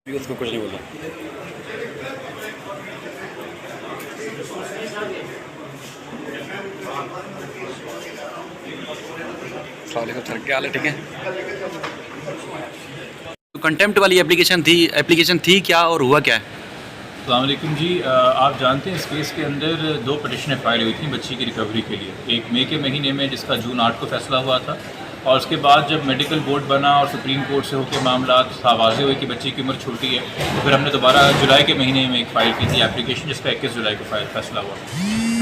اس کو کچھ نہیں بولا. السلام علیکم سر، کیا حال ہے؟ ٹھیک ہے. کنٹمپٹ والی اپلیکیشن تھی کیا اور ہوا کیا ہے؟ السلام علیکم جی. آپ جانتے ہیں اس کیس کے اندر 2 پٹیشنیں فائل ہوئی تھیں بچی کی ریکوری کے لیے. ایک مئی کے مہینے میں جس کا جون 8 کو فیصلہ ہوا تھا، اور اس کے بعد جب میڈیکل بورڈ بنا اور سپریم کورٹ سے ہو کے معاملات واضح ہوئے کہ بچی کی عمر چھوٹی ہے، تو پھر ہم نے دوبارہ جولائی کے مہینے میں ایک فائل کی تھی اپلیکیشن، جس کا 21 جولائی کو فیصلہ ہوا.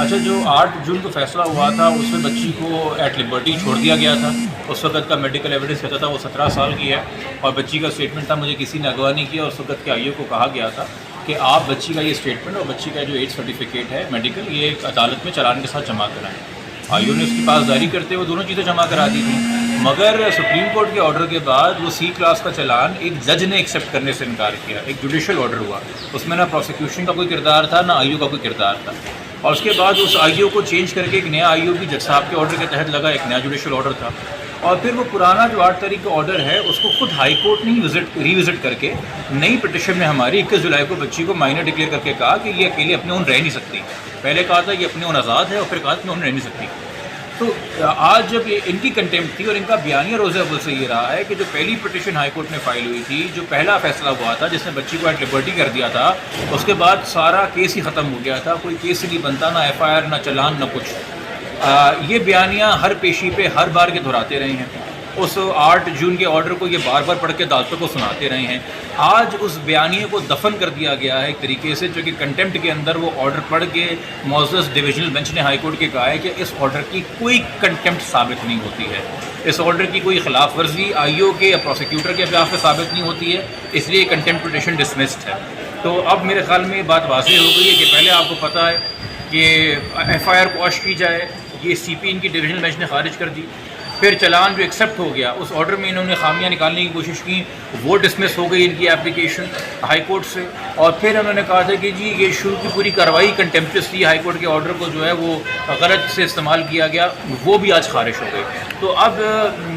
اچھا، جو 8 جون کو فیصلہ ہوا تھا اس میں بچی کو ایٹ لبرٹی چھوڑ دیا گیا تھا. اس وقت کا میڈیکل ایویڈنس کہتا تھا وہ 17 سال کی ہے، اور بچی کا اسٹیٹمنٹ تھا مجھے کسی نے اغوا نہیں کیا. اس وقت کے آئیو کو کہا گیا تھا کہ آپ بچی کا یہ اسٹیٹمنٹ اور بچی کا جو ایج سرٹیفکیٹ ہے میڈیکل، یہ ایک عدالت میں چلان کے ساتھ جمع کرائیں. آئیو نے اس کی پاسداری کرتے ہوئے دونوں چیزیں جمع کرا دی تھیں، مگر سپریم کورٹ کے آرڈر کے بعد وہ C کلاس کا چلان ایک جج نے ایکسیپٹ کرنے سے انکار کیا. ایک جوڈیشل آرڈر ہوا، اس میں نہ پروسیکیوشن کا کوئی کردار تھا نہ آئیو کا کوئی کردار تھا. اور اس کے بعد اس آئیو کو چینج کر کے ایک نیا آئیو بھی جج صاحب کے آرڈر کے تحت لگا، ایک نیا جوڈیشل آرڈر تھا. اور پھر وہ پرانا جو 8 تاریخ کا آرڈر ہے اس کو خود ہائی کورٹ نے ری وزٹ کر کے نئی پٹیشن میں ہماری 21 جولائی کو بچی کو مائنر ڈکلیئر کر کے کہا کہ یہ اکیلے اپنے اون رہ نہیں سکتی. پہلے کہا تھا یہ اپنے اون آزاد ہے، اور پھر کہا اپنے اون رہ نہیں سکتی. تو آج جب ان کی کنٹمپٹ تھی اور ان کا بیانیہ روز اول سے یہ رہا ہے کہ جو پہلی پٹیشن ہائی کورٹ میں فائل ہوئی تھی، جو پہلا فیصلہ ہوا تھا جس نے بچی کو ایٹ لبرٹی کر دیا تھا، اس کے بعد سارا کیس ہی ختم ہو گیا تھا. کوئی کیس ہی نہیں بنتا، نہ FIR نہ چلان نہ کچھ. یہ بیانیہ ہر پیشی پہ ہر بار کے دہراتے رہے ہیں. اس 8 جون کے آرڈر کو یہ بار بار پڑھ کے عدالتوں کو سناتے رہے ہیں. آج اس بیانیے کو دفن کر دیا گیا ہے ایک طریقے سے، جو کہ کنٹمپٹ کے اندر وہ آرڈر پڑھ کے معزز ڈویژنل بینچ نے ہائی کورٹ کے کہا ہے کہ اس آرڈر کی کوئی کنٹمپٹ ثابت نہیں ہوتی ہے، اس آرڈر کی کوئی خلاف ورزی آئیو کے یا پروسیکیوٹر کے خلاف ثابت نہیں ہوتی ہے، اس لیے کنٹمپٹ پٹیشن ڈسمسڈ ہے. تو اب میرے خیال میں یہ بات واضح ہو گئی ہے کہ پہلے آپ کو پتہ ہے کہ FIR کوش کی جائے، یہ CP ان کی ڈویژنل بینچ نے خارج کر دی. پھر چلان جو ایکسیپٹ ہو گیا، اس آرڈر میں انہوں نے خامیاں نکالنے کی کوشش کی، وہ ڈسمس ہو گئی ان کی اپلیکیشن ہائی کورٹ سے. اور پھر انہوں نے کہا تھا کہ جی یہ شروع کی پوری کارروائی کنٹمپچوس تھی، ہائی کورٹ کے آرڈر کو جو ہے وہ غلط سے استعمال کیا گیا، وہ بھی آج خارج ہو گئی. تو اب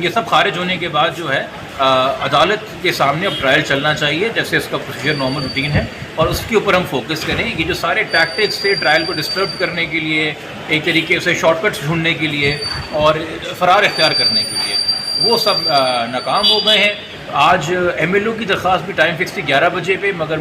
یہ سب خارج ہونے کے بعد جو ہے عدالت کے سامنے اب ٹرائل چلنا چاہیے جیسے اس کا پروسیجر نارمل روٹین ہے، اور اس کے اوپر ہم فوکس کریں. یہ جو سارے ٹیکٹکس تھے ٹرائل کو ڈسٹرب کرنے کے لیے، ایک طریقے سے شارٹ کٹس ڈھونڈنے کے لیے اور فرار اختیار کرنے کے لیے، وہ سب ناکام ہو گئے ہیں. آج MLO کی درخواست بھی ٹائم فکس تھی 11 بجے پہ، مگر